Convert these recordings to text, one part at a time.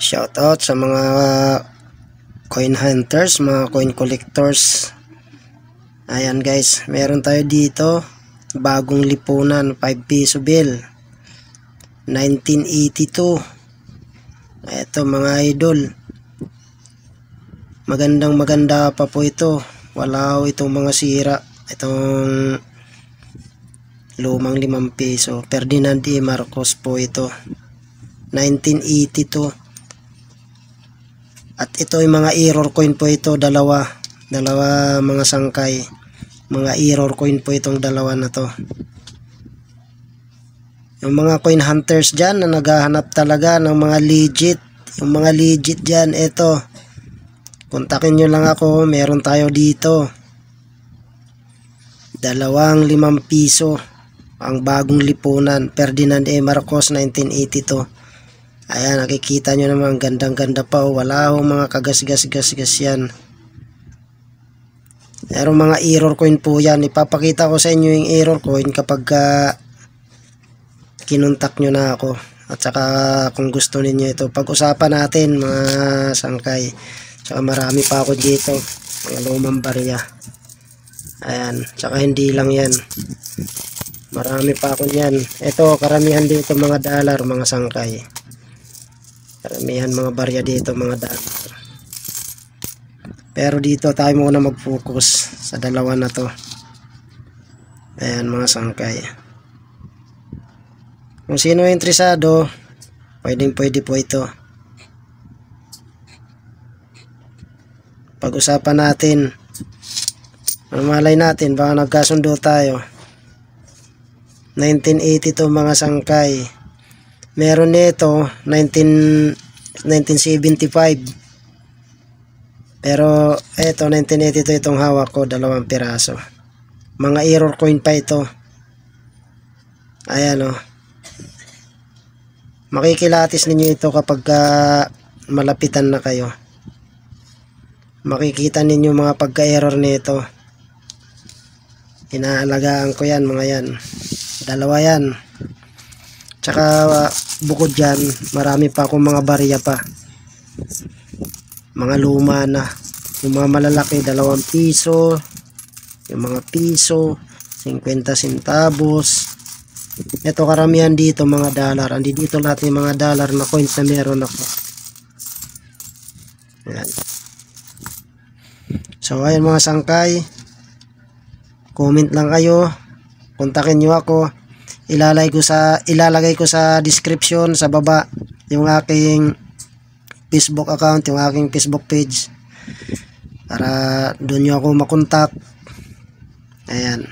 Shoutout sa mga coin hunters, mga coin collectors. Ayan guys, meron tayo dito bagong lipunan 5 piso bill 1982. Ito mga idol, maganda pa po ito. Wala itong mga sira. Itong lumang 5 piso Ferdinand E. Marcos po ito, 1982. At ito ay mga error coin po ito, dalawa mga sangkay, mga error coin po itong dalawa na to. Yung mga coin hunters dyan na naghahanap talaga ng mga legit, yung mga legit dyan, ito, kontakin nyo lang ako. Meron tayo dito dalawang 5 piso, ang bagong lipunan Ferdinand E. Marcos 1982. Ayan, nakikita nyo naman, gandang-ganda pa. Wala akong mga kagas-gas-gas yan. Pero mga error coin po yan. Ipapakita ko sa inyo yung error coin kapag kinuntak nyo na ako. At saka kung gusto ninyo ito, pag-usapan natin mga sangkay. Saka marami pa ako dito, mga lumang barya. Ayan, saka hindi lang yan, marami pa ako yan. Ito, karamihan dito mga dollar, mga sangkay. Karamihan mga barya dito mga dollar. Pero dito tayo muna mag-focus sa dalawa na to. Ayan mga sangkay. Kung sino interesado, pwede po ito. Pag-usapan natin. Malay natin, baka nagkasundo tayo. 1982 mga sangkay. Meron nito 1975. Pero eto 1982 itong hawak ko, 2 piraso. Mga error coin pa ito. Ayan o. Makikilatis ninyo ito kapag malapitan na kayo. Makikita ninyo mga pagka-error nito. Inaalagaan ko yan mga yan. 2 yan. Tsaka bukod dyan, marami pa akong mga barya pa. Mga luma na. Yung mga malalaki, 2 piso. Yung mga piso, 50 centavos. Ito karamihan dito mga dollar. Andi dito lahat ng mga dollar na coins na meron ako. Ayan. So ayan mga sangkay, comment lang kayo, kontakin nyo ako. Ilalagay ko sa description sa baba yung aking Facebook account, yung aking Facebook page, para doon nyo ako makontak. Ayan.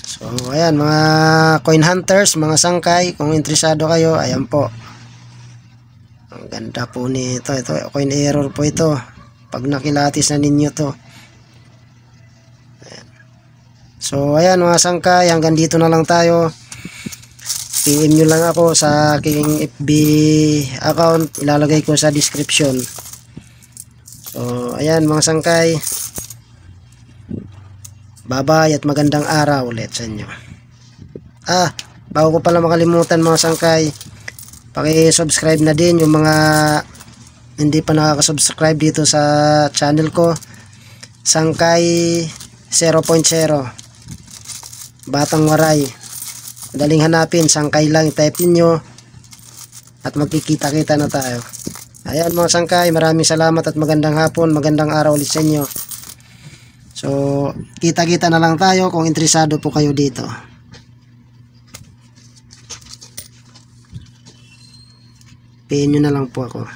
So ayan mga coin hunters, mga sangkay, kung interesado kayo, ayan po. Ang ganda po nito. Ito coin error po ito. Pag nakilatis na ninyo to. Ayan. So ayan mga sangkay, hanggang dito na lang tayo. PM nyo lang ako sa aking FB account, ilalagay ko sa description. So ayan mga sangkay, bye bye at magandang araw ulit sa inyo. Bago ko pala makalimutan mga sangkay, paki-subscribe na din yung mga hindi pa nakaka-subscribe dito sa channel ko, Sangkay 0.0 Batang Waray. Madaling hanapin, sangkay lang, i-type nyo at magkikita-kita na tayo. Ayan mga sangkay, maraming salamat at magandang hapon, magandang araw ulit sa inyo. So kita-kita na lang tayo kung interesado po kayo dito. PM nyo na lang po ako.